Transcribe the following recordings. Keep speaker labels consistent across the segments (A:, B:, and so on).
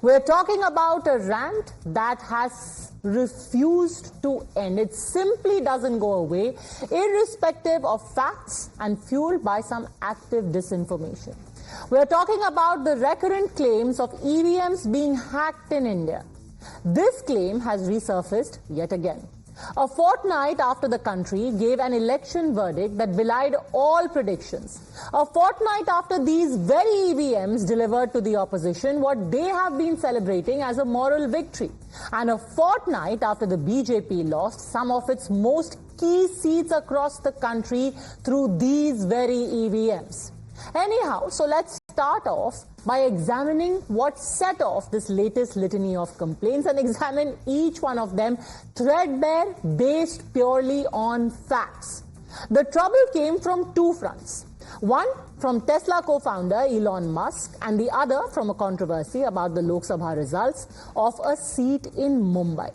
A: We're talking about a rant that has refused to end. It simply doesn't go away, irrespective of facts and fueled by some active disinformation. We're talking about the recurrent claims of EVMs being hacked in India. This claim has resurfaced yet again. A fortnight after the country gave an election verdict that belied all predictions. A fortnight after these very EVMs delivered to the opposition what they have been celebrating as a moral victory. And a fortnight after the BJP lost some of its most key seats across the country through these very EVMs. Anyhow, so let's start off by examining what set off this latest litany of complaints and examine each one of them threadbare, based purely on facts. The trouble came from two fronts. One from Tesla co-founder Elon Musk and the other from a controversy about the Lok Sabha results of a seat in Mumbai.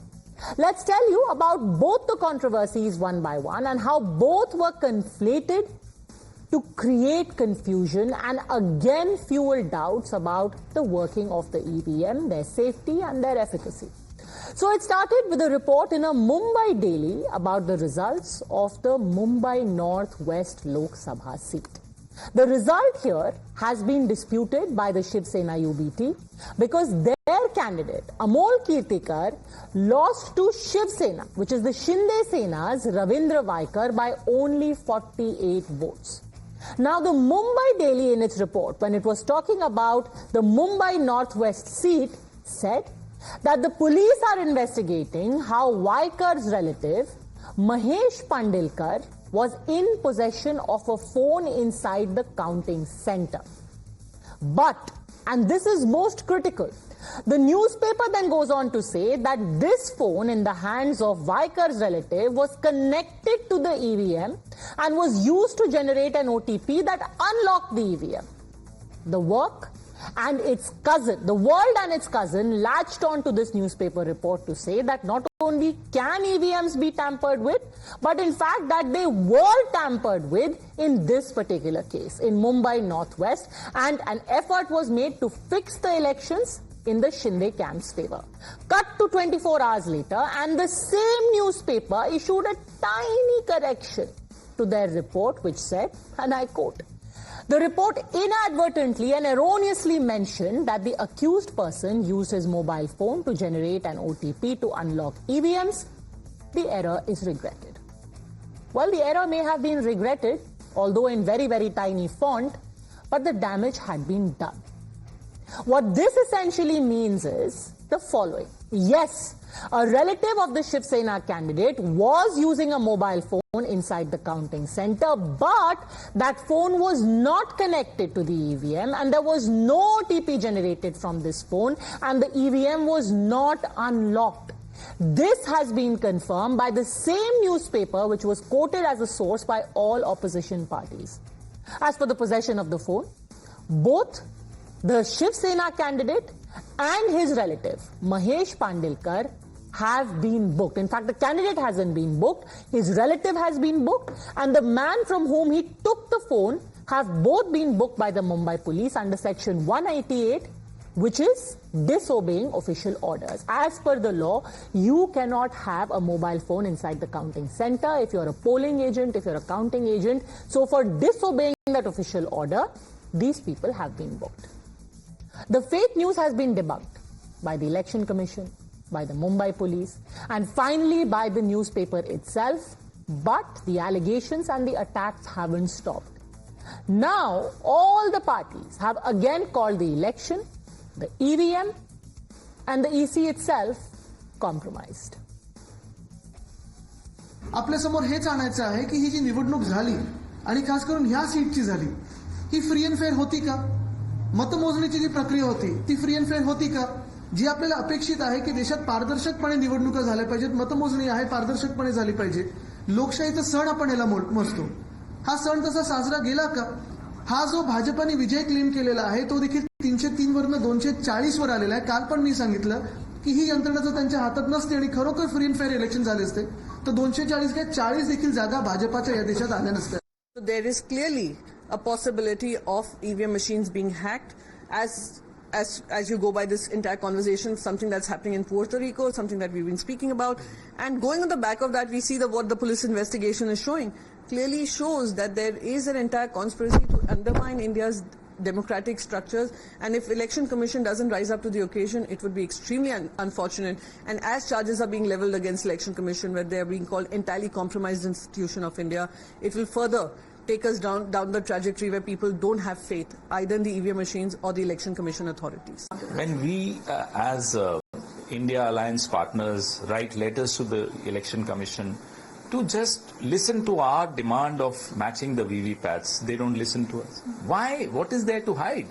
A: Let's tell you about both the controversies one by one and how both were conflated to create confusion and again fuel doubts about the working of the EVM, their safety and their efficacy. So it started with a report in a Mumbai Daily about the results of the Mumbai Northwest Lok Sabha seat. The result here has been disputed by the Shiv Sena UBT because their candidate, Amol Kirtikar, lost to Shiv Sena, which is the Shinde Sena's Ravindra Vaikar, by only 48 votes. Now, the Mumbai Daily in its report, when it was talking about the Mumbai Northwest seat, said that the police are investigating how Vaikar's relative, Mahesh Pandilkar, was in possession of a phone inside the counting center. But, and this is most critical, the newspaper then goes on to say that this phone in the hands of Vaikar's relative was connected to the EVM and was used to generate an OTP that unlocked the EVM. The work and its cousin, the world and its cousin, latched on to this newspaper report to say that not only can EVMs be tampered with, but in fact that they were tampered with in this particular case, in Mumbai Northwest, and an effort was made to fix the elections in the Shinde camp's favor. Cut to 24 hours later, and the same newspaper issued a tiny correction to their report, which said, and I quote, "The report inadvertently and erroneously mentioned that the accused person used his mobile phone to generate an OTP to unlock EVMs. The error is regretted." Well, the error may have been regretted, although in very, very tiny font, but the damage had been done. What this essentially means is the following. Yes, a relative of the Shiv Sena candidate was using a mobile phone inside the counting center, but that phone was not connected to the EVM and there was no OTP generated from this phone and the EVM was not unlocked. This has been confirmed by the same newspaper which was quoted as a source by all opposition parties. As for the possession of the phone, both the Shiv Sena candidate and his relative, Mahesh Pandilkar, have been booked. In fact, the candidate hasn't been booked, his relative has been booked, and the man from whom he took the phone have both been booked by the Mumbai police under section 188, which is disobeying official orders. As per the law, you cannot have a mobile phone inside the counting center if you're a polling agent, if you're a counting agent. So for disobeying that official order, these people have been booked. The fake news has been debunked by the Election Commission, by the Mumbai police, and finally by the newspaper itself, but the allegations and the attacks haven't stopped. Now, all the parties have again called the election, the EVM, and the EC itself compromised.
B: आपल्या समोर हेच आणायचं आहे की ही जी निवडणूक झाली आणि खास करून ह्या सीटची झाली, ही फ्री अँड फेअर होती का? मतमोजणीची जी प्रक्रिया होती ती फ्री अँड फेअर होती का? जी आपल्याला अपेक्षित आहे की देशात पारदर्शकपणे निवडणुका झाल्या पाहिजेत, मतमोजणी आहे पारदर्शकपणे झाली पाहिजे, लोकशाहीचा सण आपण याला मोजतो, हा सण तसा साजरा गेला का? हा जो भाजपने विजय क्लेम केलेला आहे तो देखील 303 वरनं 240 वर आलेला आहे. काल पण मी सांगितलं की ही यंत्रणा जर त्यांच्या हातात नसते आणि खरोखर फ्री अँड फेअर इलेक्शन झाले असते तर 240 काय 40 देखील जागा भाजपाच्या या देशात आल्या नसत्या.
C: There is clearly a possibility of EVM machines being hacked. As as you go by this entire conversation, something that's happening in Puerto Rico, something that we've been speaking about. And going on the back of that, we see that what the police investigation is showing clearly shows that there is an entire conspiracy to undermine India's democratic structures, and if Election Commission doesn't rise up to the occasion, it would be extremely unfortunate. And as charges are being levelled against Election Commission, where they are being called entirely compromised institution of India, it will further take us down the trajectory where people don't have faith either in the EVM machines or the Election Commission authorities.
D: When we as India Alliance partners write letters to the Election Commission to just listen to our demand of matching the VVPATs, they don't listen to us. Why? What is there to hide?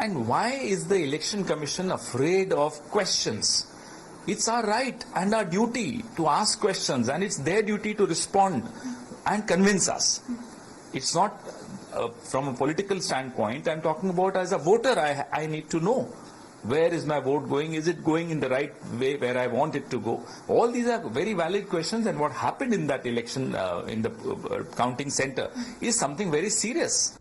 D: And why is the Election Commission afraid of questions? It's our right and our duty to ask questions, and it's their duty to respond and convince us. It's not from a political standpoint. I'm talking about as a voter, I need to know. Where is my vote going? Is it going in the right way where I want it to go? All these are very valid questions, and what happened in that election in the counting center is something very serious.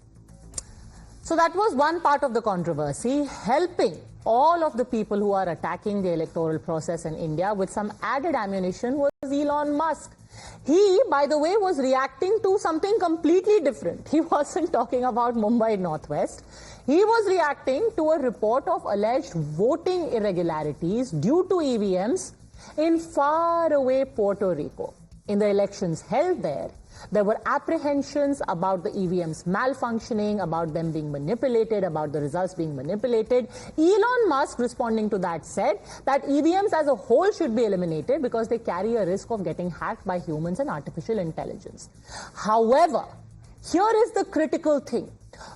A: So that was one part of the controversy, helping all of the people who are attacking the electoral process in India with some added ammunition was Elon Musk. He, by the way, was reacting to something completely different. He wasn't talking about Mumbai Northwest. He was reacting to a report of alleged voting irregularities due to EVMs in faraway Puerto Rico. In the elections held there were apprehensions about the EVMs malfunctioning, about them being manipulated, about the results being manipulated. Elon Musk, responding to that, said that EVMs as a whole should be eliminated because they carry a risk of getting hacked by humans and artificial intelligence. However, here is the critical thing.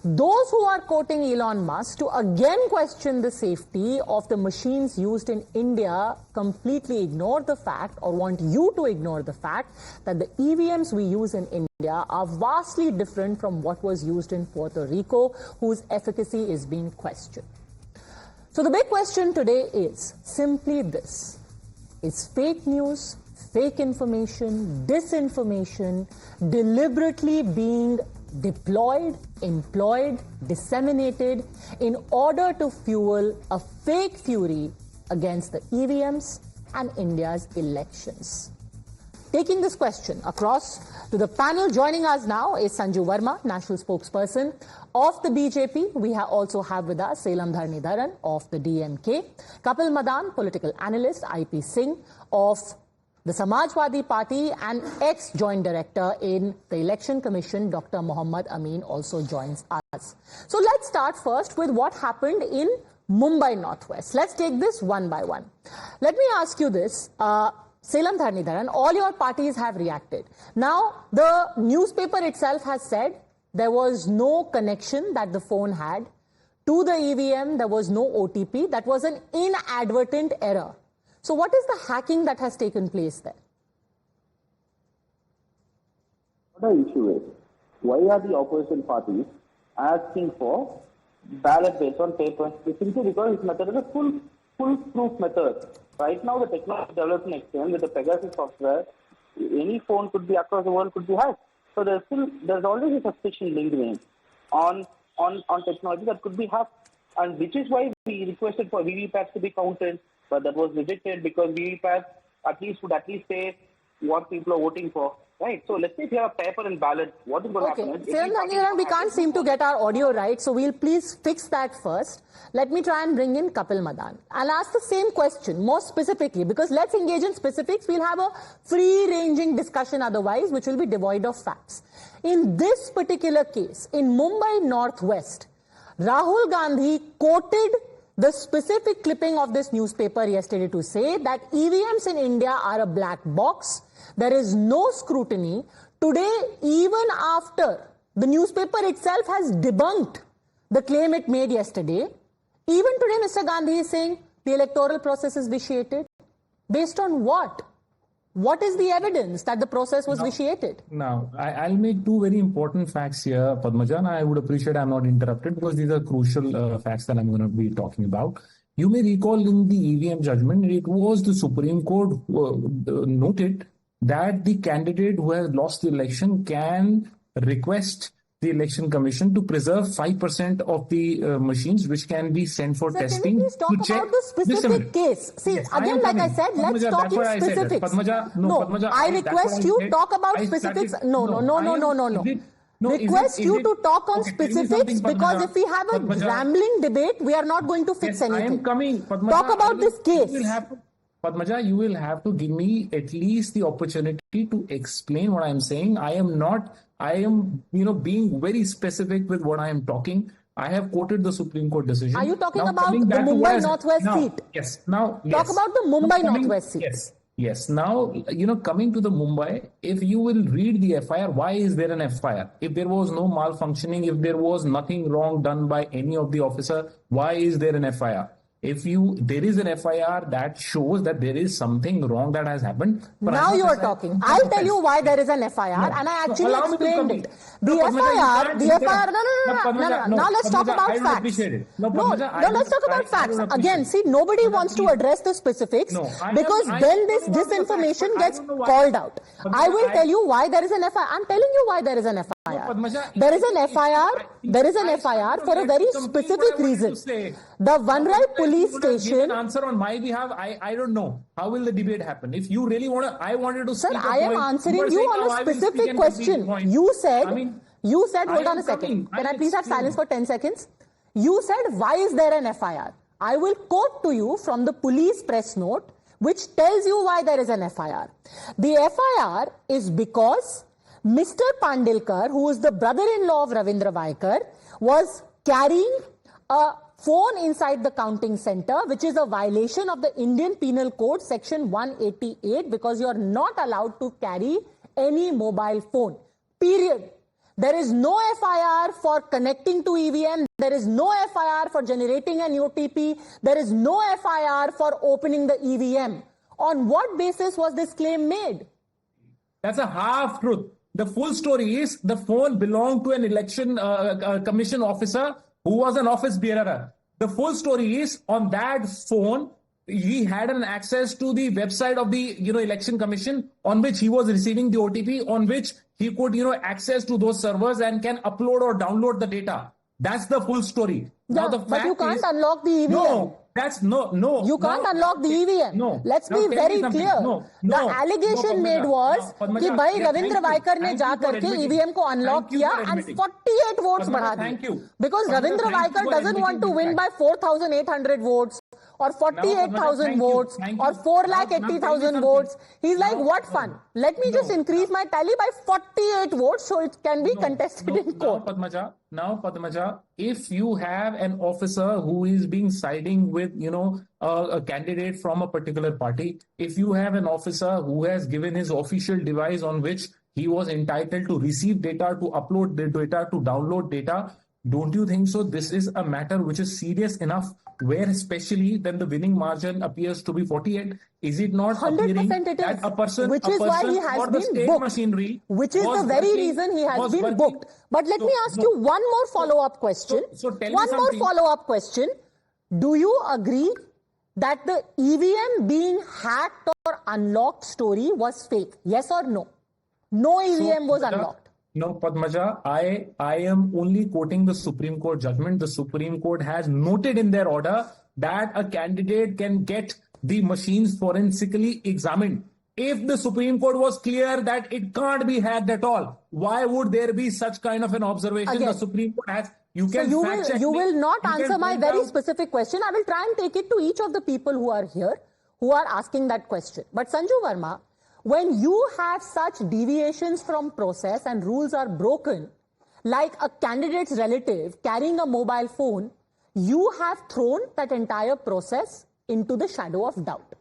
A: Those who are quoting Elon Musk to again question the safety of the machines used in India completely ignore the fact, or want you to ignore the fact, that the EVMs we use in India are vastly different from what was used in Puerto Rico, whose efficacy is being questioned. So the big question today is simply this: is fake news, fake information, disinformation deliberately being deployed, employed, disseminated in order to fuel a fake fury against the EVMs and India's elections? Taking this question across to the panel, joining us now is Sanju Verma, national spokesperson of the BJP. We also have with us Selam Dharnidharan of the DMK, Kapil Madan, political analyst, IP Singh of the Samajwadi Party, and ex-joint director in the Election Commission, Dr. Mohammad Amin, also joins us. So let's start first with what happened in Mumbai Northwest. Let's take this one by one. Let me ask you this. Selam Dharnidharan, all your parties have reacted. Now, the newspaper itself has said there was no connection that the phone had to the EVM, there was no OTP, that was an inadvertent error. So what is the hacking that has taken place there?
E: What the issue is, why are the opposition parties asking for ballot based on paper? It's simply because this method is a foolproof method. Right now, the technology developed in extent with the Pegasus software, any phone could be across the world could be hacked. So there's always a suspicion lingering on technology that could be hacked, and which is why we requested for VVPATs to be counted, but that was rejected because VVPATs would at least say what people are voting for. Right, so let's say if you have a paper and ballot, what is going to happen?
A: Selam Dharnidharan, we can't seem to get our audio right, so we'll please fix that first. Let me try and bring in Kapil Madan. I'll ask the same question more specifically, because let's engage in specifics. We'll have a free-ranging discussion otherwise, which will be devoid of facts. In this particular case, in Mumbai Northwest, Rahul Gandhi quoted the specific clipping of this newspaper yesterday to say that EVMs in India are a black box. There is no scrutiny. Today, even after the newspaper itself has debunked the claim it made yesterday, even today Mr. Gandhi is saying the electoral process is vitiated. Based on what? What is the evidence that the process was vitiated?
F: Now, I'll make two very important facts here, Padmajan. I would appreciate I'm not interrupted because these are crucial facts that I'm going to be talking about. You may recall in the EVM judgment, it was the Supreme Court noted that the candidate who has lost the election can request the Election Commission to preserve 5% of the machines which can be sent for
A: Sir,
F: testing.
A: can we please talk about the specific case? See,
F: Yes,
A: again, like I said, let's
F: Padmaja,
A: talk
F: that's
A: in
F: why I said that.
A: specifics.
F: Padmaja, no, Padmaja,
A: I
F: that's
A: request
F: what I
A: you
F: said.
A: talk about
F: I
A: specifics.
F: started-
A: No. Request you to talk on
F: Okay, tell me
A: specifics
F: something,
A: because
F: Padmaja.
A: if we have a
F: Padmaja.
A: rambling debate, we are not going to fix
F: Yes, I
A: anything.
F: am coming. Padmaja,
A: Talk about this case.
F: Padmaja, you will have to give me at least the opportunity to explain what I am saying. I am, being very specific with what I am talking. I have quoted the Supreme Court decision.
A: Are you talking
F: Now,
A: about
F: coming
A: the
F: back to what
A: Mumbai
F: I said.
A: Northwest
F: Now,
A: seat?
F: Yes. Now,
A: Talk
F: yes.
A: about the Mumbai
F: Now,
A: Northwest seat.
F: Yes. Now, coming to the Mumbai, if you will read the FIR, why is there an FIR? If there was no malfunctioning, if there was nothing wrong done by any of the officer, why is there an FIR? There is an FIR that shows that there is something wrong that has happened.
A: Now you are talking. I'll tell you why there is an FIR, and I actually
F: Allow me to
A: explained
F: complete.
A: it. The FIR. No. Now let's talk about
F: I don't
A: facts.
F: appreciate it.
A: No, let's talk about facts. Again, see, nobody wants to address the specifics because then this disinformation gets called out. I will tell you why there is an FIR. I'm telling you why there is an FIR. There is an FIR for a very specific reason. The Vanrai police station.
F: Give an answer on my behalf. I don't know. How will the debate happen? If you really want to, I wanted to
A: Sir,
F: speak
A: I am answering you on a specific question. You said, hold on a second. Can I please have silence for 10 seconds? You said, why is there an FIR? I will quote to you from the police press note, which tells you why there is an FIR. The FIR is because Mr. Pandilkar, who is the brother-in-law of Ravindra Vaikar, was carrying a phone inside the counting center, which is a violation of the Indian Penal Code section 188 because you are not allowed to carry any mobile phone. Period. There is no FIR for connecting to EVM. There is no FIR for generating an OTP. There is no FIR for opening the EVM. On what basis was this claim made?
F: That's a half truth. The full story is the phone belonged to an election commission officer who was an office bearer. The full story is on that phone, he had an access to the website of the election commission on which he was receiving the OTP, on which he could access to those servers and can upload or download the data. That's the full story.
A: Yeah,
F: now the
A: but you can't unlock the EVM.
F: No.
A: You can't unlock the EVM.
F: No.
A: Let's be very clear. The allegation made was कि भाई रविंद्र वाइकर ने जा करके EVM को unlock किया and 48 votes बढ़ा दिए. Because Ravindra Vaikar doesn't want to win by 4,800 votes or 48,000 votes or 4,80,000 votes. He's like, what fun? Let me just increase my tally by 48 votes so it can be contested in court.
F: Now, Padmaja, if you have an officer who is being siding with, a candidate from a particular party, if you have an officer who has given his official device on which he was entitled to receive data, to upload the data, to download data, don't you think so? This is a matter which is serious enough, where especially then the winning margin appears to be 48. Is it not appearing that a person,
A: which is why he has been booked,
F: machinery,
A: which is the very reason he has been booked. But let me ask you one more follow-up question. One more follow-up question. Do you agree that the EVM being hacked or unlocked story was fake? Yes or no? No EVM was unlocked.
F: No, Padmaja, I am only quoting the Supreme Court judgment. The Supreme Court has noted in their order that a candidate can get the machines forensically examined. If the Supreme Court was clear that it can't be hacked at all, why would there be such kind of an observation?
A: Again,
F: the Supreme Court has. You
A: will not answer my very specific question. I will try and take it to each of the people who are here, who are asking that question. But Sanju Verma, when you have such deviations from process and rules are broken, like a candidate's relative carrying a mobile phone, you have thrown that entire process into the shadow of doubt.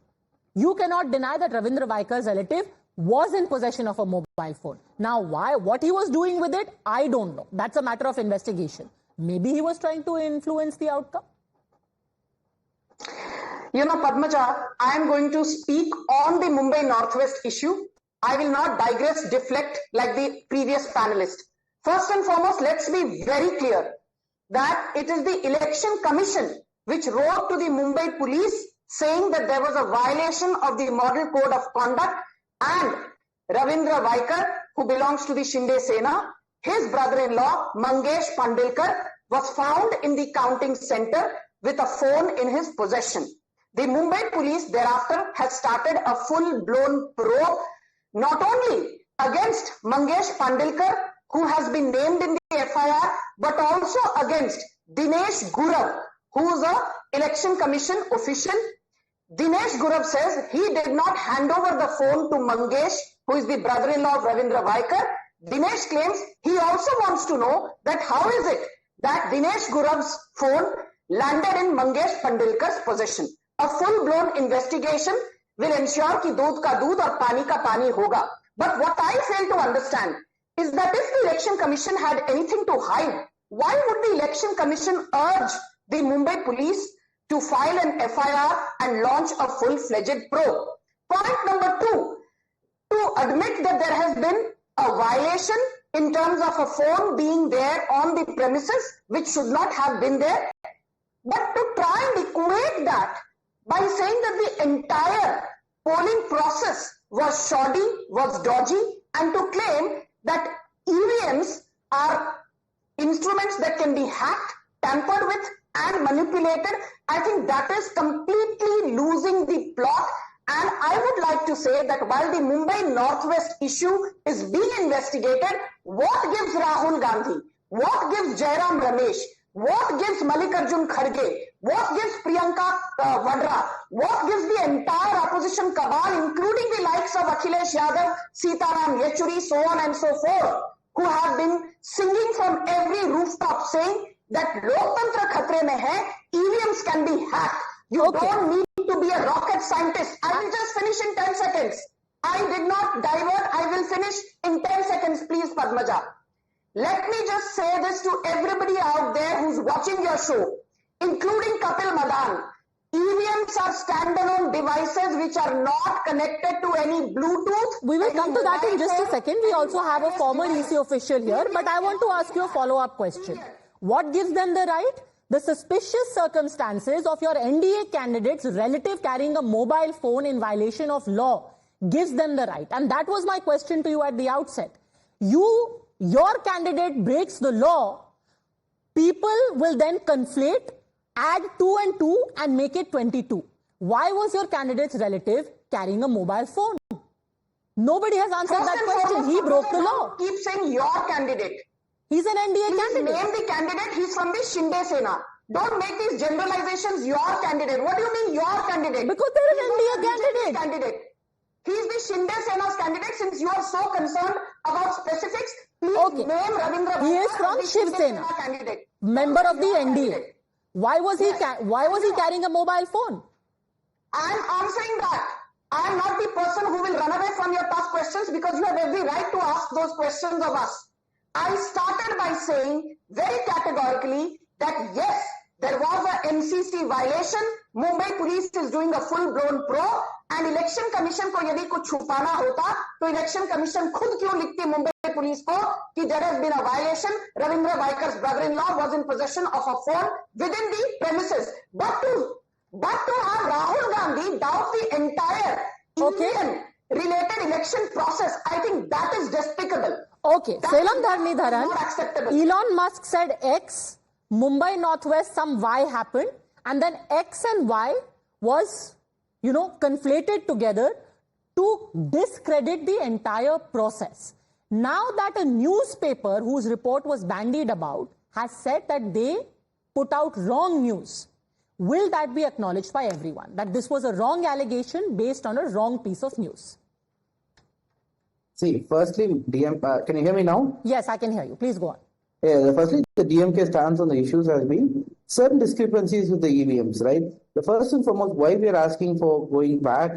A: You cannot deny that Ravindra Vaikar's relative was in possession of a mobile phone. Now, what he was doing with it, I don't know. That's a matter of investigation. Maybe he was trying to influence the outcome.
G: Padmaja, I am going to speak on the Mumbai Northwest issue. I will not digress, deflect like the previous panelist. First and foremost, let's be very clear that it is the Election Commission which wrote to the Mumbai police saying that there was a violation of the Model Code of Conduct, and Ravindra Vaikar, who belongs to the Shinde Sena, his brother-in-law, Mangesh Pandilkar, was found in the counting center with a phone in his possession. The Mumbai police thereafter has started a full-blown probe, not only against Mangesh Pandilkar, who has been named in the FIR, but also against Dinesh Gurav, who is an election commission official. Dinesh Gurav says he did not hand over the phone to Mangesh, who is the brother-in-law of Ravindra Vaikar. Dinesh claims he also wants to know that how is it that Dinesh Gurav's phone landed in Mangesh Pandilkar's possession. A full-blown investigation will ensure कि दूध का दूध और पानी का पानी होगा. But what I fail to understand is that if the Election Commission had anything to hide, why would the Election Commission urge the Mumbai police to file an FIR and launch a full-fledged probe? Point number 2, to admit that there has been a violation in terms of a phone being there on the premises, which should not have been there, but to try and equate that by saying that the entire polling process was shoddy, was dodgy, and to claim that EVMs are instruments that can be hacked, tampered with, and manipulated, I think that is completely losing the plot. And I would like to say that while the Mumbai Northwest issue is being investigated, what gives Rahul Gandhi, what gives Jairam Ramesh, what gives Mallikarjun Kharge, what gives Priyanka Vadra, what gives the entire opposition cabal, including the likes of Akhilesh Yadav, Sitaram Yechuri, so on and so forth, who have been singing from every rooftop saying that Loktantra khatre mein hai, EVMs can be hacked. You don't need to be a rocket scientist. I will just finish in 10 seconds. I did not divert. I will finish in 10 seconds, please, Padmaja. Let me just say this to everybody out there who's watching your show, including Kapil Madan. EVMs are standalone devices which are not connected to any Bluetooth.
A: We will come to that in just a second. We also have a former EC official here, but I want to ask you a follow-up question. What gives them the right? The suspicious circumstances of your NDA candidate's relative carrying a mobile phone in violation of law gives them the right. And that was my question to you at the outset. Your candidate breaks the law, people will then conflate, add 2 and 2 and make it 22. Why was your candidate's relative carrying a mobile phone? Nobody has answered that question. He broke the law.
G: Keep saying your candidate.
A: He's an NDA candidate.
G: Name the candidate. He's from the Shinde Sena. Don't make these generalizations your candidate. What do you mean your candidate?
A: Because they're an NDA candidate.
G: He's the Shinde Sena's candidate. Since you are so concerned about specifics, please name Ravindra.
A: He is from Shiv Sena, member of the NDA. Why was he carrying a mobile phone?
G: I'm answering that. I am not the person who will run away from your tough questions because you have every right to ask those questions of us. I started by saying very categorically that yes, there was a MCC violation. Mumbai police is doing a full-blown probe and election commission को यदि कुछ छुपाना होता तो election commission खुद क्यों लिखती Mumbai police को कि there has been a violation. Ravindra Vaikar's brother-in-law was in possession of a phone within the premises. But to have Rahul Gandhi doubt the entire Indian related election process, I think that is despicable.
A: Okay, Selam Dharni Dharan, Elon Musk said X, Mumbai Northwest some Y happened, and then X and Y was, conflated together to discredit the entire process. Now that a newspaper whose report was bandied about has said that they put out wrong news, will that be acknowledged by everyone? That this was a wrong allegation based on a wrong piece of news?
H: See, firstly, can you hear me now?
A: Yes, I can hear you. Please go on.
H: Yeah, firstly, the DMK stance on the issues has been certain discrepancies with the EVMs, right? The first and foremost, why we are asking for going back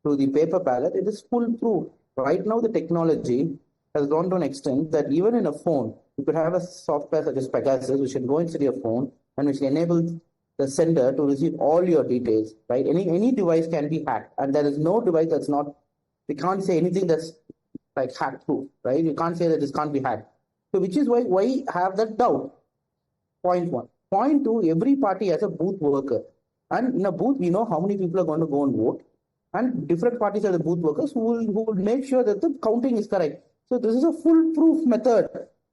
H: to the paper ballot, it is foolproof. Right now, the technology has gone to an extent that even in a phone, you could have a software such as Pegasus, which can go inside your phone and which enables the sender to receive all your details, right? Any device can be hacked, and there is no device that's not, we can't say anything that's like hack proof, right? You can't say that this can't be hacked. So which is why have that doubt. Point 1. Point 2, every party has a booth worker. And in a booth, we know how many people are going to go and vote. And different parties are the booth workers who will make sure that the counting is correct. So this is a foolproof method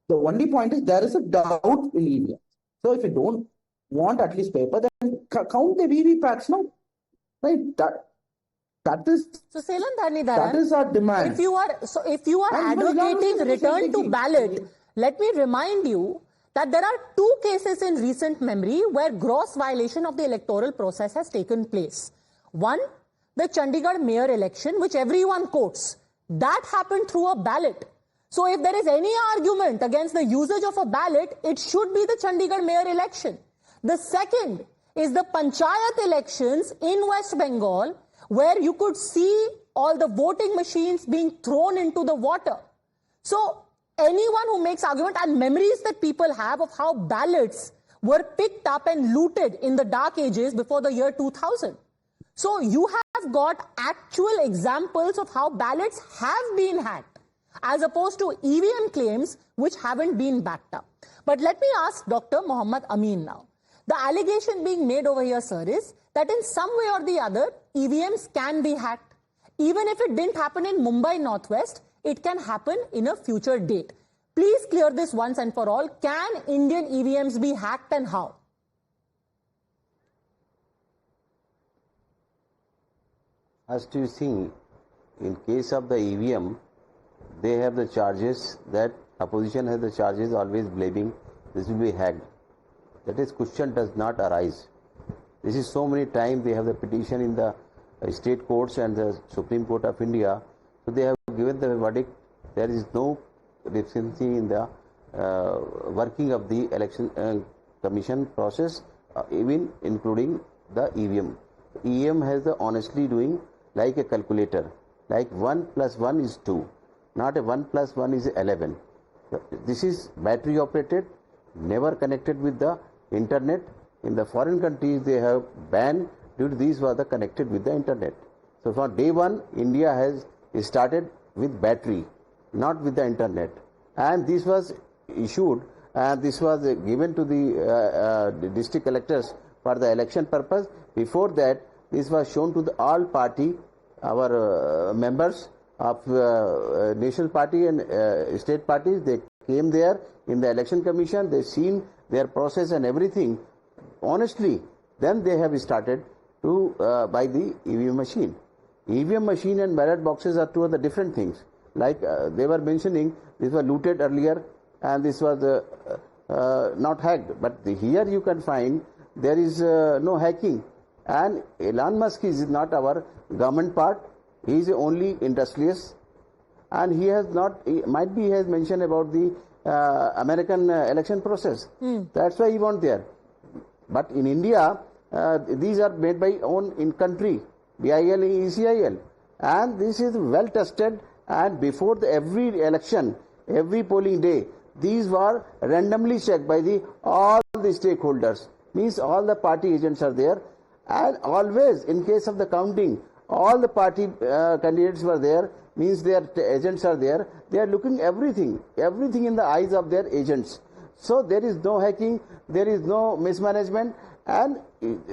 H: The only point is there is a doubt in EVM. So if you don't want at least paper, then count the VVPATs now. Right? That is
A: so Selan Dharnidharan,
H: that is our demand.
A: If you are advocating return to ballot, let me remind you that there are two cases in recent memory where gross violation of the electoral process has taken place. One, the Chandigarh mayor election, which everyone quotes, that happened through a ballot. So if there is any argument against the usage of a ballot, it should be the Chandigarh mayor election. The second is the Panchayat elections in West Bengal, where you could see all the voting machines being thrown into the water. So anyone who makes argument, and memories that people have of how ballots were picked up and looted in the dark ages before the year 2000. So you have got actual examples of how ballots have been hacked, as opposed to EVM claims which haven't been backed up. But let me ask Dr. Mohammad Amin now. The allegation being made over here, sir, is that in some way or the other, EVMs can be hacked. Even if it didn't happen in Mumbai Northwest, it can happen in a future date. Please clear this once and for all. Can Indian EVMs be hacked, and how?
I: As you see, in case of the EVM, they have the charges that opposition has the charges always blaming this will be hacked. That is, question does not arise. This is so many times they have the petition in the state courts and the Supreme Court of India. So they have given the verdict. There is no deficiency in the working of the election commission process, even including the EVM. EVM has the honestly doing like a calculator, like 1 + 1 is 2, not a 1 + 1 is 11. This is battery operated, never connected with the internet. In the foreign countries, they have banned due to these were the connected with the internet. So from day one, India has started with battery, not with the internet. And this was issued and this was given to the district collectors for the election purpose. Before that, this was shown to the all party, our members of national party and state parties. They came there in the election commission, they seen their process and everything honestly. Then they have started to buy the EVM machine. EVM machine and ballot boxes are two of the different things. Like they were mentioning, these were looted earlier and this was not hacked. But here you can find there is no hacking. And Elon Musk is not our government part. He is only industrialist. And he has not, might be he has mentioned about the American election process. That's why he went there. But in India, these are made by own in country, BIL, ECIL. And this is well tested, and before every election, every polling day, these were randomly checked by all the stakeholders. Means all the party agents are there, and always in case of the counting, all the party candidates were there, means their agents are there. They are looking everything in the eyes of their agents. So there is no hacking, there is no mismanagement. And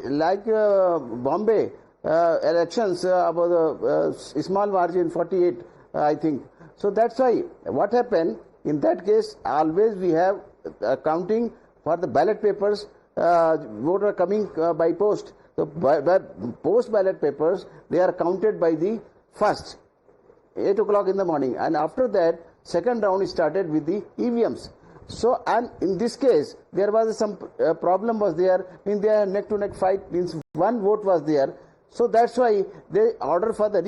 I: like Bombay elections, about the small margin, 48, I think. So that's why what happened in that case, always we have counting for the ballot papers, voter coming by post. So by post ballot papers, they are counted by the first 8 o'clock in the morning, and after that second round started with the EVMs. So, and in this case there was some problem was there, means their neck to neck fight, means one vote was there. So that's why they order for the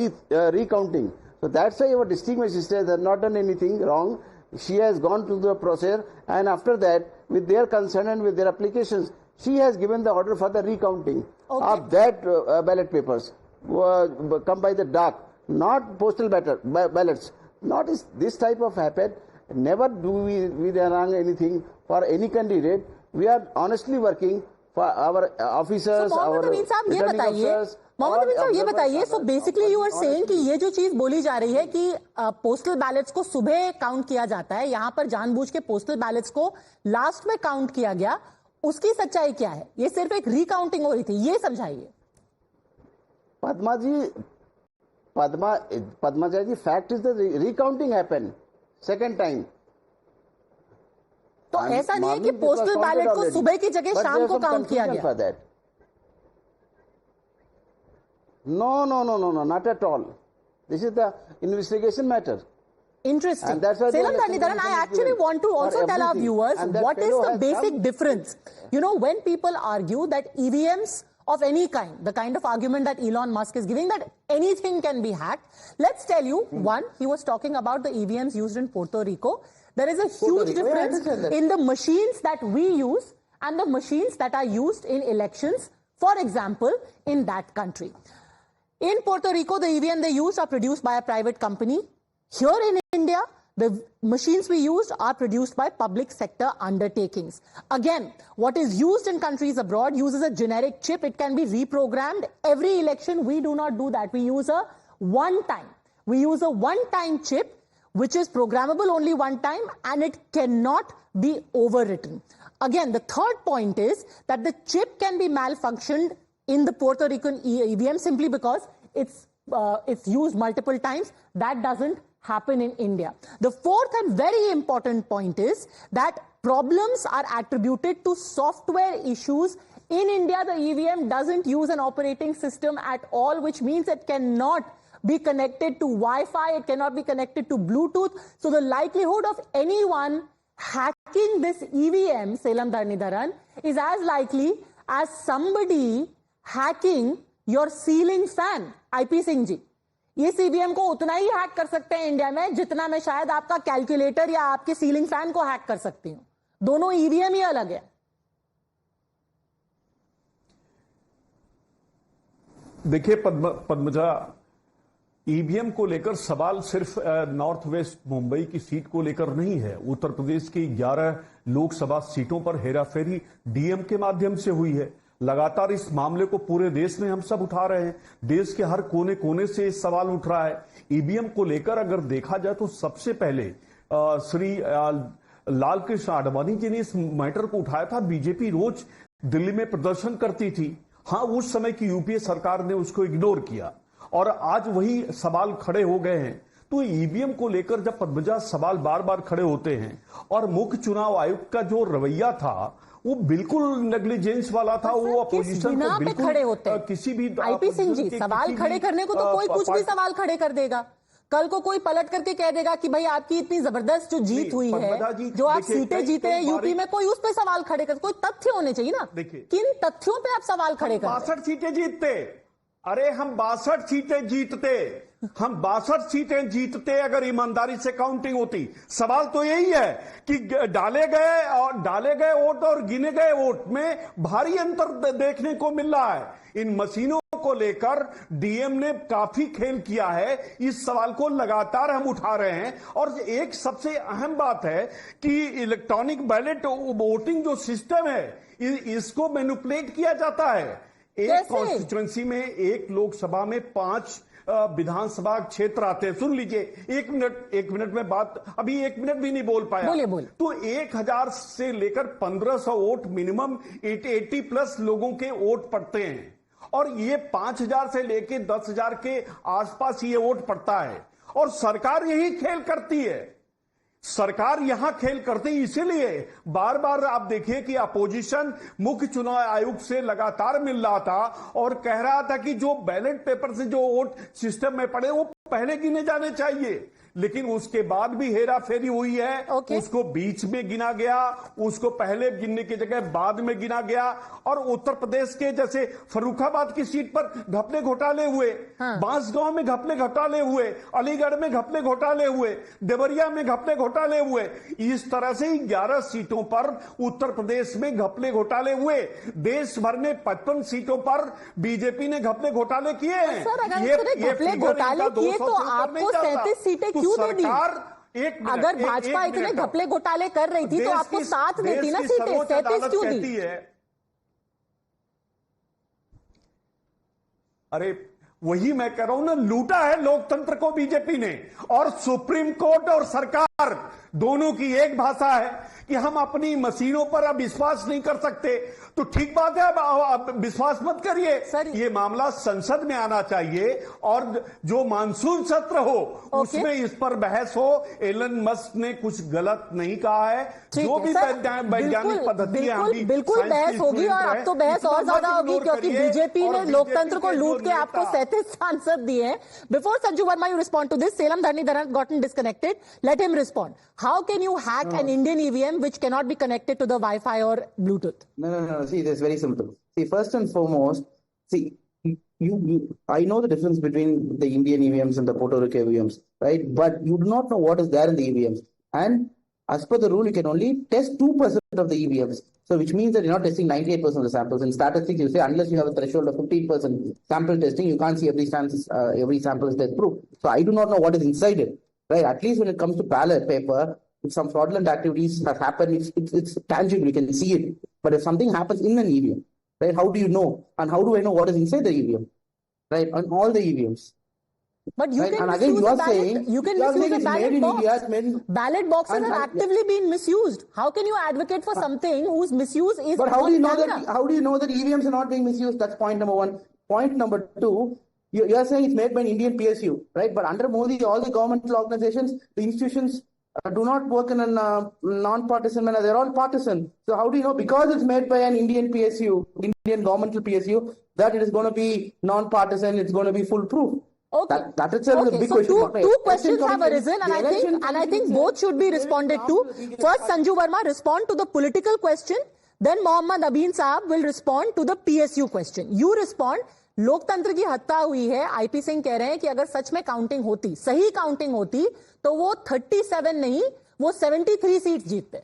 I: recounting. So that's why our district magistrate has not done anything wrong. She has gone to the process, and after that, with their concern and with their applications, she has given the order for the recounting of that ballot papers come by the dark, not postal ballots. Not this type of happen. Never do we wrong anything for any candidate. We are honestly working for our officers, our returning officers.
A: Mohammad अमीन साहब ये बताइए, so basically you are saying कि ये जो चीज बोली जा रही है कि पोस्टल बैलेट्स को सुबह काउंट किया जाता है, यहाँ पर जानबूझ के पोस्टल बैलेट्स को लास्ट में काउंट किया गया, उसकी सच्चाई क्या है? ये सिर्फ एक रिकाउंटिंग हो रही थी, ये समझाइए।
I: Padma ji, fact is the recounting happened second time.
A: तो ऐसा नहीं है कि पोस्टल बैलेट को सुबह की जगह शाम को काउंट किया गया।
I: No, not at all. This is the investigation matter.
A: Interesting. Selam Dhanidharan, I actually want to also tell our viewers what is the basic difference. You know, when people argue that EVMs of any kind, the kind of argument that Elon Musk is giving, that anything can be hacked, let's tell you, one, he was talking about the EVMs used in Puerto Rico. There is a huge difference in the machines that we use and the machines that are used in elections, for example, in that country. In Puerto Rico, the EVM they use are produced by a private company. Here in India, the machines we use are produced by public sector undertakings. Again, what is used in countries abroad uses a generic chip. It can be reprogrammed. Every election, we do not do that. We use a one-time. We use a one-time chip, which is programmable only one time, and it cannot be overwritten. Again, the third point is that the chip can be malfunctioned in the Puerto Rican EVM simply because it's used multiple times. That doesn't happen in India. The fourth and very important point is that problems are attributed to software issues. In India, the EVM doesn't use an operating system at all, which means it cannot be connected to Wi-Fi, it cannot be connected to Bluetooth. So the likelihood of anyone hacking this EVM, Selam Dhanidharan, is as likely as somebody hacking your ceiling fan. IP Singh ji, इस EVM को उतना ही hack कर सकते हैं India में जितना मैं शायद आपका कैलकुलेटर या आपके सीलिंग फैन को हैक कर सकती हूं। दोनों ईवीएम ही अलग है।
J: देखिए पद्मजा, ईवीएम को लेकर सवाल सिर्फ नॉर्थ वेस्ट मुंबई की सीट को लेकर नहीं है। उत्तर प्रदेश की 11 लोकसभा सीटों पर हेराफेरी डीएम के माध्यम से हुई है। लगातार इस मामले को पूरे देश में हम सब उठा रहे हैं। देश के हर कोने कोने से इस सवाल उठ रहा है। ईवीएम को लेकर अगर देखा जाए तो सबसे पहले श्री लाल कृष्ण आडवाणी जी ने इस मैटर को उठाया था। बीजेपी रोज दिल्ली में प्रदर्शन करती थी। हाँ, उस समय की यूपीए सरकार ने उसको इग्नोर किया और आज वही सवाल खड़े हो गए हैं। तो ईवीएम को लेकर जब पद्मजा सवाल बार बार खड़े होते हैं और मुख्य चुनाव आयुक्त का जो रवैया था वो बिल्कुल नेग्लिजेंस वाला था। वो अपोजिशन को बिल्कुल
A: खड़े होते हैं।
J: किसी भी
A: आईपी सिंह जी, सवाल खड़े करने को तो कोई कुछ भी सवाल खड़े कर देगा। कल को कोई पलट करके कह देगा कि भाई आपकी इतनी जबरदस्त जो जीत हुई है, जो आप सीटें जीते हैं यूपी में, कोई उस पर सवाल खड़े कर, कोई तथ्य होने चाहिए ना। किन तथ्यों पे आप सवाल खड़े कर?
J: 62 सीटें जीतते। अरे हम 62 सीटें जीतते, हम 62 सीटें जीतते अगर ईमानदारी से काउंटिंग होती। सवाल तो यही है कि डाले गए वोट और गिने गए वोट में भारी अंतर देखने को मिल रहा है। इन मशीनों को लेकर डीएम ने काफी खेल किया है। इस सवाल को लगातार हम उठा रहे हैं। और एक सबसे अहम बात है कि इलेक्ट्रॉनिक बैलेट वोटिंग जो सिस्टम है, इसको मैनिपुलेट किया जाता है। एक कॉन्स्टिट्यूएंसी में, एक लोकसभा में 5 विधानसभा क्षेत्र आते हैं। सुन लीजिए, एक मिनट में बात, अभी 1 मिनट भी नहीं बोल पाया।
A: बोले।
J: तो 1000 से लेकर 1500 वोट मिनिमम 80 प्लस लोगों के वोट पड़ते हैं और ये 5000 से लेकर 10,000 के आसपास ये वोट पड़ता है। और सरकार यही खेल करती है। सरकार यहां खेल करती, इसीलिए बार बार आप देखिए कि अपोजिशन मुख्य चुनाव आयोग से लगातार मिल रहा था और कह रहा था कि जो बैलेट पेपर से जो वोट सिस्टम में पड़े वो पहले गिने जाने चाहिए। लेकिन उसके बाद भी हेरा फेरी हुई है। उसको बीच में गिना गया, उसको पहले गिनने की जगह बाद में गिना गया। और उत्तर प्रदेश के जैसे फर्रुखाबाद की सीट पर घपले घोटाले हुए, बांसगांव में घपले घोटाले हुए, अलीगढ़ में घपले घोटाले हुए, देवरिया में घपले घोटाले हुए। इस तरह से 11 सीटों पर उत्तर प्रदेश में घपले घोटाले हुए। देश भर में 55 सीटों पर बीजेपी ने घपले घोटाले किए हैं।
A: घपले घोटाले किए तो आपको 37 सीटें क्यों दे दी? अगर भाजपा इतने घपले घोटाले कर रही थी तो आपको 7 देती ना सीटें, 37 क्यों दी?
J: अरे वही मैं कह रहा हूं ना, लूटा है लोकतंत्र को बीजेपी ने। और सुप्रीम कोर्ट और सरकार दोनों की एक भाषा है कि हम अपनी मशीनों पर अब विश्वास नहीं कर सकते, तो ठीक बात है, अब विश्वास मत करिए। ये मामला संसद में आना चाहिए और जो मानसून सत्र हो उसमें इस पर बहस हो। एलन मस्क ने कुछ गलत नहीं कहा है, जो भी वैज्ञानिक पद्धति है
A: बिल्कुल बहस होगी, और अब तो बहस और ज्यादा होगी क्योंकि बीजेपी ने लोकतंत्र को लूट के आपको 37 सांसद दिए हैं। Before Sanju Verma you respond to this, Selam Dhanidharan has gotten disconnected. Let him respond. How can you hack an Indian EVM which cannot be connected to the Wi-Fi or Bluetooth?
H: No. See, this is very simple. See, first and foremost, I know the difference between the Indian EVMs and the Puerto Rico EVMs, right? But you do not know what is there in the EVMs. And as per the rule, you can only test 2% of the EVMs. So which means that you're not testing 98% of the samples. In statistics, you say unless you have a threshold of 15% sample testing, you can't see every sample is test proof. So I do not know what is inside it, right? At least when it comes to ballot paper, if some fraudulent activities have happened, it's tangible, you can see it. But if something happens in an EVM, right, how do you know? And how do I know what is inside the EVM? Right, on all the EVMs.
A: But you
H: right?
A: can
H: and again,
A: misuse
H: you are
A: the ballot.
H: saying
A: You can misuse the ballot box. Ballot boxes
H: and
A: are actively being misused. How can you advocate for something whose misuse is?
H: But how do you know that? How do you know that EVMs are not being misused? That's point number one. Point number two. You are saying it's made by an Indian PSU, right? But under Modi, all the governmental organizations, the institutions do not work in a non-partisan manner. They're all partisan. So how do you know? Because it's made by an Indian PSU, Indian governmental PSU, that it is going to be non-partisan, it's going to be foolproof.
A: Okay.
H: That itself is a big question.
A: Two questions have arisen, and I think both should be responded to. First, Sanju Verma respond to the political question. Then Mohammad Abeen Saab will respond to the PSU question. You respond. लोकतंत्र की हत्या हुई है। IP Singh कह रहे हैं कि अगर सच में काउंटिंग होती, सही काउंटिंग होती, तो वो 37 नहीं, वो 73 सीट जीतते।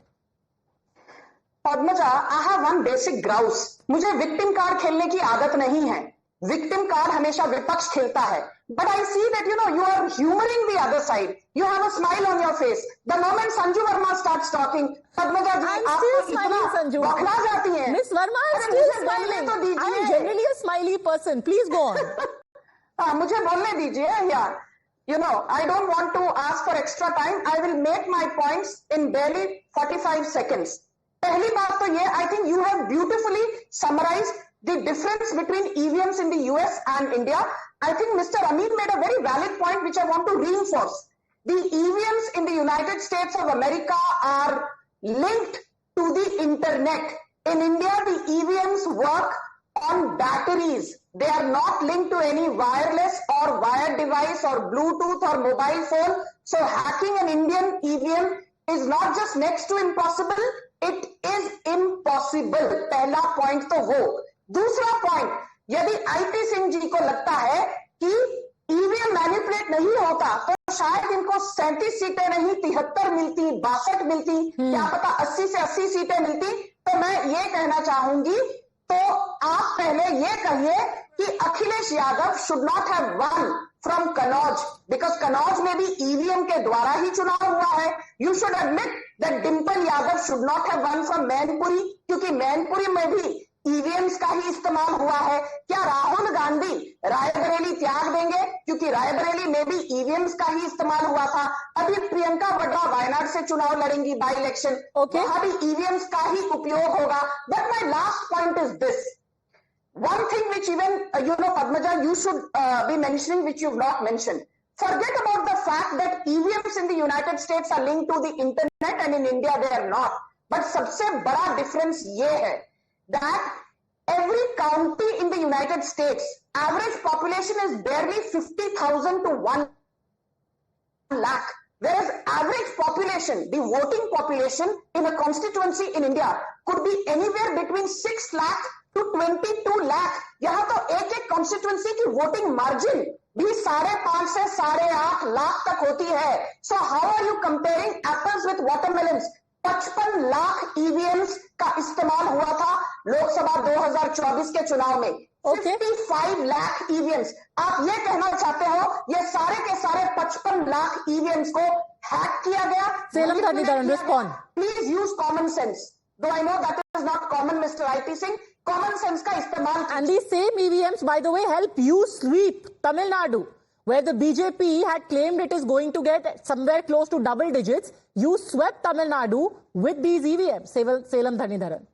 G: Padmaja, I have one basic grouse. मुझे विक्टिम कार्ड खेलने की आदत नहीं है। विक्टिम कार्ड हमेशा विपक्ष खेलता है। But I see that, you are humoring the other side. You have a smile on your face. The moment Sanju Verma starts talking, Padmaja ji,
A: I'm still smiling, Sanju.
G: बौखला जाती हैं।
A: Miss Verma is still smiling. I am generally a smiley person. Please go on.
G: मुझे बोलने दीजिए यार। I don't want to ask for extra time. I will make my points in barely 45 seconds. पहली बात तो ये, I think you have beautifully summarized the difference between EVMs in the US and India. I think Mr. Amin made a very valid point which I want to reinforce. The EVMs in the United States of America are linked to the internet. In India, the EVMs work on batteries. They are not linked to any wireless or wired device or Bluetooth or mobile phone. So hacking an Indian EVM is not just next to impossible, it is impossible. पहला point तो वो। दूसरा point, यदि IP Singh ji को लगता है कि EVM manipulate नहीं होता तो शायद इनको 37 सीटें नहीं 73 मिलती, 62 मिलती, क्या पता 80 से 80 सीटें मिलती। तो मैं ये कहना चाहूंगी, तो आप पहले ये कहिए कि Akhilesh Yadav should not have one from Kannauj, because Kannauj में भी ईवीएम के द्वारा ही चुनाव हुआ है। You should admit that Dimple Yadav should not have one from Mainpuri, क्योंकि मैनपुरी में भी ईवीएम्स का ही इस्तेमाल हुआ है। क्या राहुल गांधी रायबरेली त्याग देंगे, क्योंकि रायबरेली में भी ईवीएम्स का ही इस्तेमाल हुआ था। अभी प्रियंका वाड्रा वायनाड से चुनाव लड़ेंगी बाई इलेक्शन, वहां भी ईवीएम्स का ही उपयोग होगा। But my last point is this, one thing which even Padmaja, you should be mentioning, which you've not mentioned. Forget about the fact that EVMs in the United States are linked to the internet and in India they are not. But सबसे बड़ा difference ये है that every county in the United States, average population is barely 50,000 to 1 lakh. Whereas average population, the voting population in a constituency in India could be anywhere between 6 lakh to 22 lakh. यहाँ तो एक constituency की voting margin भी 5.5 से 8.5 लाख तक होती है. So how are you comparing apples with watermelons? 55 lakh EVMs का इस्तेमाल हुआ था लोकसभा 2024 के चुनाव में. 55 लाख ईवीएम्स. आप ये कहना चाहते हो ये सारे के सारे 55 लाख ईवीएम्स को हैक किया गया?
A: Selam Dhanidharan, respond.
G: Please use common sense. Though I know that is not common, Mr. IP Singh. Common sense का इस्तेमाल.
A: And these same EVMs, by the way, help you sweep Tamil Nadu. where the BJP had claimed it is going to get somewhere close to double digits. You swept Tamil Nadu with these EVMs, Salem Dhanidharan.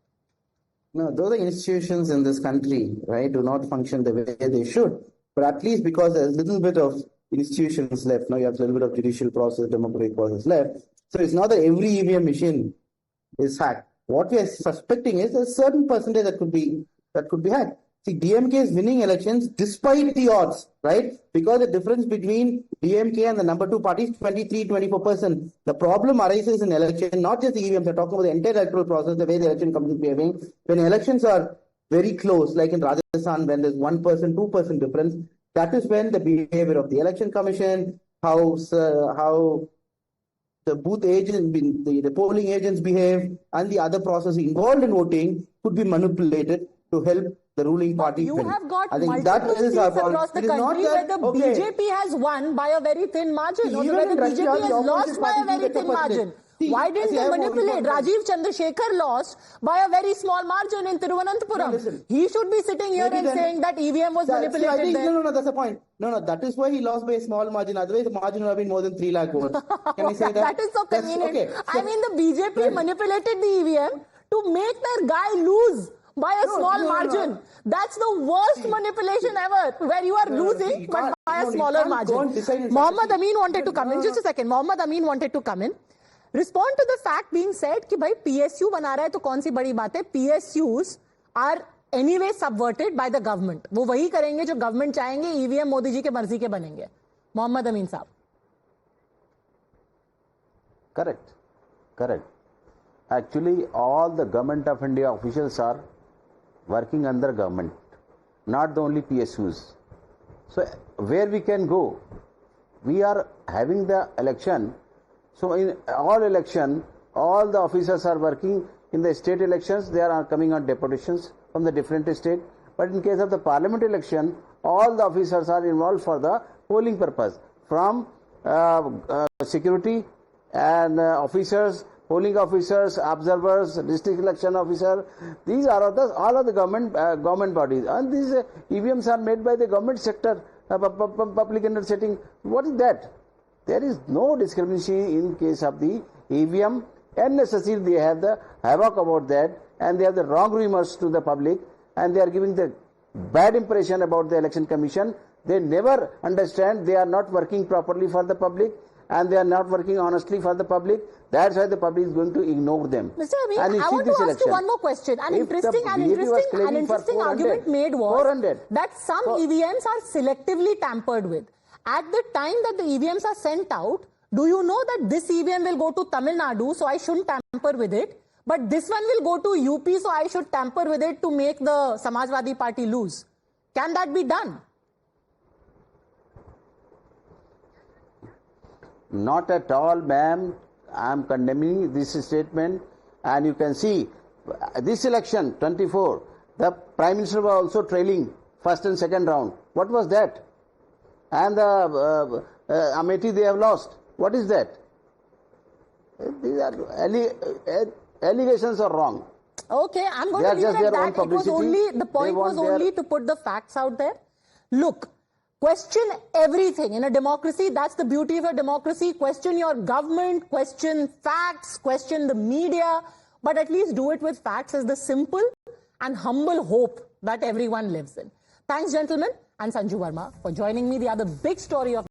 H: No, those are institutions in this country, right, do not function the way they should. But at least because there's a little bit of institutions left, now you have a little bit of judicial process, democratic process left. So it's not that every EVM machine is hacked. What we are suspecting is a certain percentage that could be hacked. See, DMK is winning elections despite the odds, right? Because the difference between DMK and the number 2 party is 23-24%. The problem arises in election, not just the EVMs. We're talking about the entire electoral process, the way the election comes is behaving. When elections are very close, like in Rajasthan, when there's 1%, 2% difference, that is when the behavior of the election commission, how the booth agents, the polling agents behave, and the other process involved in voting could be manipulated to help the ruling party.
A: You
H: win.
A: have got
H: I think
A: multiple
H: that is
A: states across the country where the BJP has won by a very thin margin, or where the BJP has lost by a very thin margin. Why didn't they manipulate? Rajiv Chandrasekhar lost by a very small margin in Thiruvananthapuram. He should be sitting here and saying that EVM was manipulated there.
H: No, that's the point. No, that is why he lost by a small margin. Otherwise, the margin would have been more than 3 lakh votes. Can I say that?
A: That is so convenient.
H: Okay.
A: I mean, the BJP manipulated the EVM to make their guy lose by a small margin. That's the worst manipulation ever, where you are losing but by a smaller margin. Mohammad Amin wanted to come in. Just a second. Mohammad Amin wanted to come in. Respond to the fact being said कि भाई PSU बना रहा है तो कौन सी बड़ी बात है? PSUs are anyway subverted by the government. वो वही करेंगे जो गवर्नमेंट चाहेंगे. EVM मोदी जी के मर्जी के बनेंगे. मोहम्मद अमीन साहब.
I: Correct. Actually, all the government of India officials are working under government, not the only PSUs. So where we can go? We are having the election. So in all election, all the officers are working. In the state elections, they are coming on deputations from the different state. But in case of the parliament election, all the officers are involved for the polling purpose. From security and officers, polling officers, observers, district election officer. These are all of the government bodies. And these EVMs are made by the government sector, public undertaking. What is that? There is no discrimination in case of the EVM. Unnecessarily they have the havoc about that, and they have the wrong rumors to the public, and they are giving the bad impression about the election commission. They never understand they are not working properly for the public, and they are not working honestly for the public. That's why the public is going to ignore them.
A: Mr. Amin, I want to ask you one more question. An interesting argument made was that some EVMs are selectively tampered with. At the time that the EVMs are sent out, do you know that this EVM will go to Tamil Nadu, so I shouldn't tamper with it, but this one will go to UP, so I should tamper with it to make the Samajwadi Party lose? Can that be done?
I: Not at all, ma'am. I am condemning this statement, and you can see this election 24, the Prime Minister was also trailing first and second round. What was that? And the Amethi they have lost. What is that? These are allegations are wrong.
A: Okay, I'm going to leave it at that. It was only, the point was only to put the facts out there. Look, question everything in a democracy. That's the beauty of a democracy. Question your government, question facts, question the media, but at least do it with facts as the simple and humble hope that everyone lives in. Thanks, gentlemen, and Sanju Verma for joining me. The other big story of